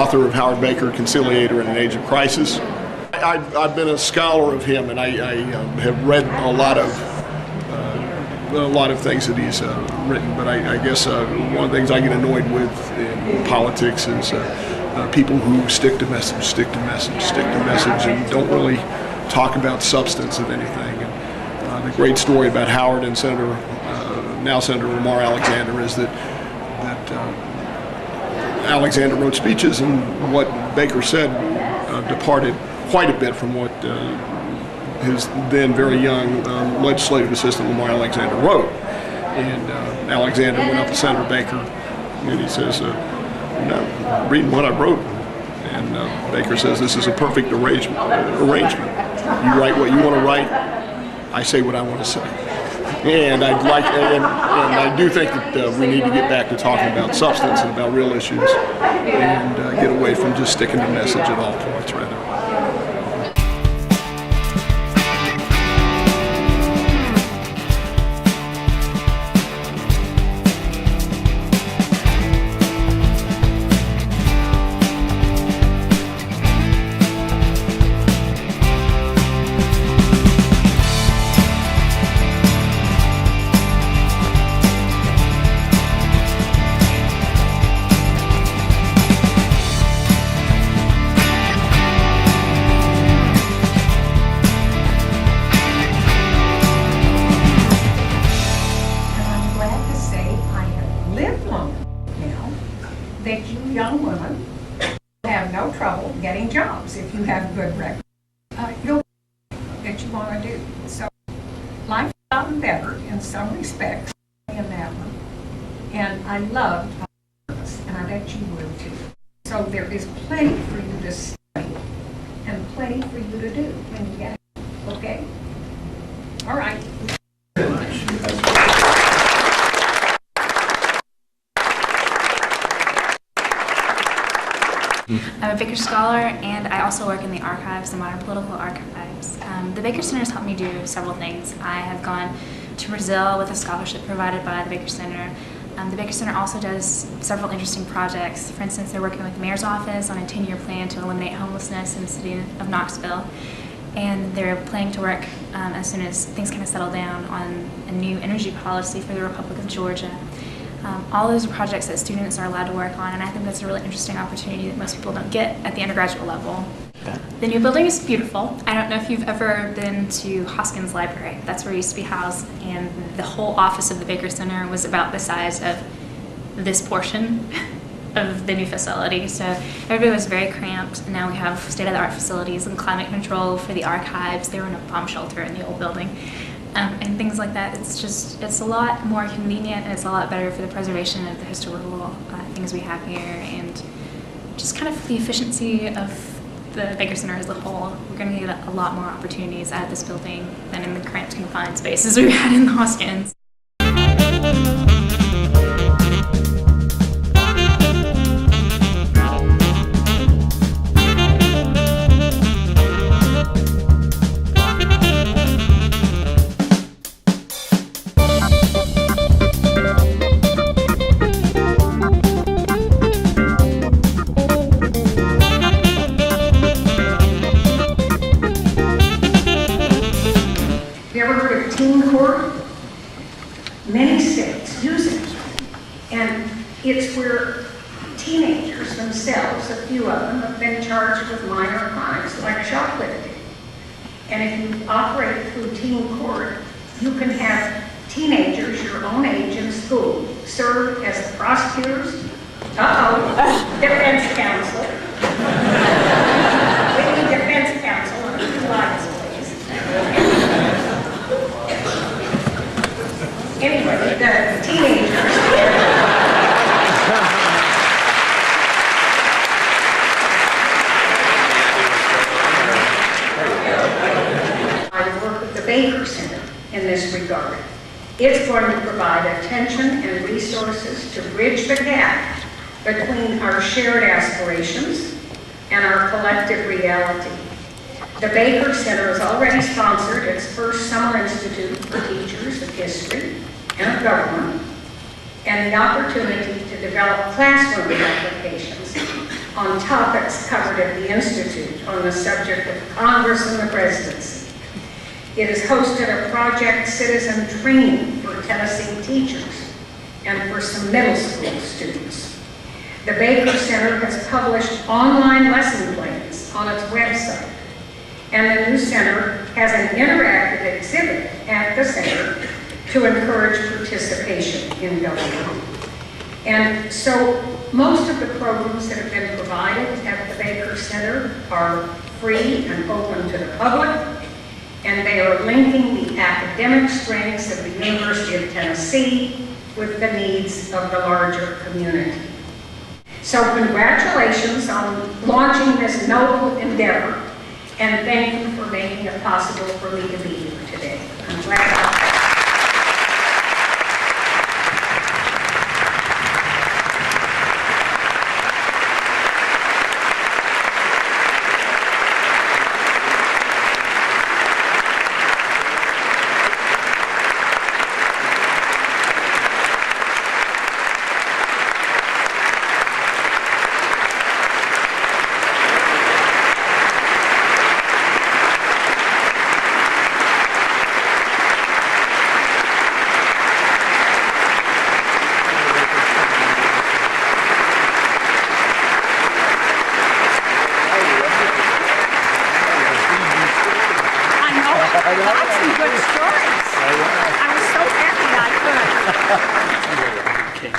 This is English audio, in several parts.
author of Howard Baker, Conciliator in an Age of Crisis. I've been a scholar of him, and I have read a lot of things that he's written, but I guess one of the things I get annoyed with in politics is people who stick to message, and don't really talk about substance of anything. And the great story about Howard and now Senator Lamar Alexander is that Alexander wrote speeches, and what Baker said departed quite a bit from what his then very young legislative assistant Lamar Alexander wrote. And Alexander went up to Senator Baker and he says, "No, I'm reading what I wrote." And Baker says, "This is a perfect arrangement. You write what you want to write, I say what I want to say." And I do think that we need to get back to talking about substance and about real issues, and get away from just sticking to message at all points, rather. That you young women have no trouble getting jobs if you have good records. You'll that you want to do. So life's gotten better in some respects in that one. And I loved this, and I bet you would too. So there is plenty for you to study and plenty for you to do when you get it. Okay? All right. I'm a Baker Scholar, and I also work in the archives, the modern political archives. The Baker Center has helped me do several things. I have gone to Brazil with a scholarship provided by the Baker Center. The Baker Center also does several interesting projects. For instance, they're working with the mayor's office on a 10-year plan to eliminate homelessness in the city of Knoxville. And they're planning to work as soon as things kind of settle down on a new energy policy for the Republic of Georgia. All those are projects that students are allowed to work on, and I think that's a really interesting opportunity that most people don't get at the undergraduate level. The new building is beautiful. I don't know if you've ever been to Hoskins Library. That's where it used to be housed, and the whole office of the Baker Center was about the size of this portion of the new facility. So everybody was very cramped, and now we have state-of-the-art facilities and climate control for the archives. They were in a bomb shelter in the old building. And things like that. It's a lot more convenient, and it's a lot better for the preservation of the historical things we have here, and just kind of the efficiency of the Baker Center as a whole. We're going to get a lot more opportunities out of this building than in the cramped, confined spaces we've had in the Hoskins. Teen Court? Many states use it. And it's where teenagers themselves, a few of them, have been charged with minor crimes like shoplifting. And if you operate through Teen Court, you can have teenagers your own age in school serve as the prosecutors, defense counsel. We need defense counsel on 2 lines, please. Anyway, the teenagers I work with the Baker Center in this regard. It's going to provide attention and resources to bridge the gap between our shared aspirations and our collective reality. The Baker Center has already sponsored its first summer institute for teachers of history and of government, and the opportunity to develop classroom applications on topics covered at the Institute on the subject of Congress and the presidency. It has hosted a project citizen training for Tennessee teachers and for some middle school students. The Baker Center has published online lesson plans on its website, and the new center has an interactive exhibit at the center to encourage participation in government. And so most of the programs that have been provided at the Baker Center are free and open to the public, and they are linking the academic strengths of the University of Tennessee with the needs of the larger community. So congratulations on launching this noble endeavor, and thank you for making it possible for me to be here today. I'm glad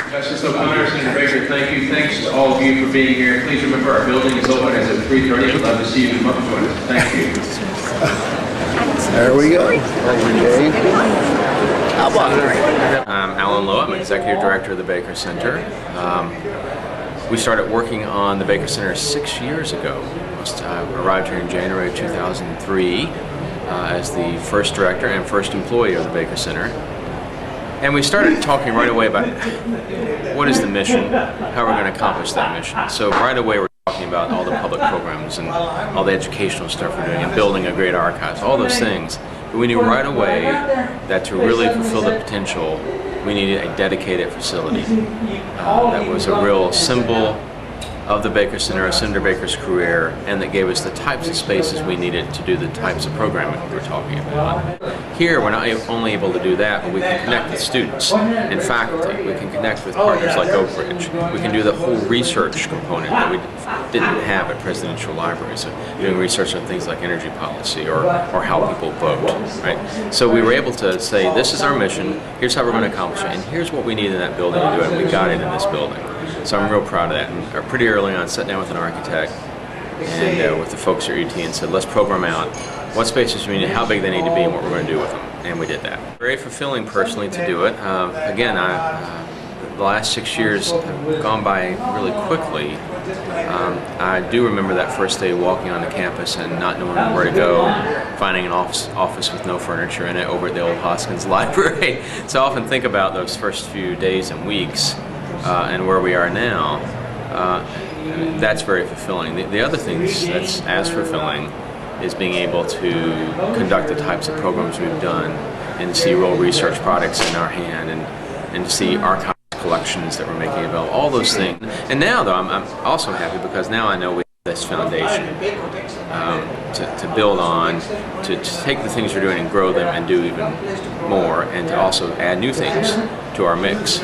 Justice O'Connor, Senator Baker, thank you. Thanks to all of you for being here. Please remember our building is open as of 3:30. We'd love to see you come up and join us. Thank you. There we go. Okay. How about it? I'm Alan Lowe. I'm Executive Director of the Baker Center. We started working on the Baker Center 6 years ago. I arrived here in January of 2003 as the first director and first employee of the Baker Center. And we started talking right away about what is the mission, how we're going to accomplish that mission. So right away we're talking about all the public programs and all the educational stuff we're doing and building a great archives, all those things. But we knew right away that to really fulfill the potential, we needed a dedicated facility that was a real symbol of the Baker Center, of Senator Baker's career, and that gave us the types of spaces we needed to do the types of programming we were talking about. Here, we're not only able to do that, but we can connect with students and faculty. We can connect with partners like Oak Ridge. We can do the whole research component that we didn't have at Presidential Library. So doing research on things like energy policy or how people vote, right? So we were able to say, this is our mission, here's how we're going to accomplish it, and here's what we need in that building to do it, and we got it in this building. So I'm real proud of that. And pretty early on, sat down with an architect and with the folks at UT and said, let's program out what spaces we need, how big they need to be, and what we're going to do with them. And we did that. Very fulfilling personally to do it. Again, the last 6 years have gone by really quickly. I do remember that first day walking on the campus and not knowing where to go, finding an office with no furniture in it over at the old Hoskins Library. So I often think about those first few days and weeks and where we are now. That's very fulfilling. The other things that's as fulfilling is being able to conduct the types of programs we've done and see real research products in our hand and to see archive collections that we're making available, all those things. And now, though, I'm also happy because now I know we have this foundation to build on, to take the things we're doing and grow them and do even more, and to also add new things to our mix.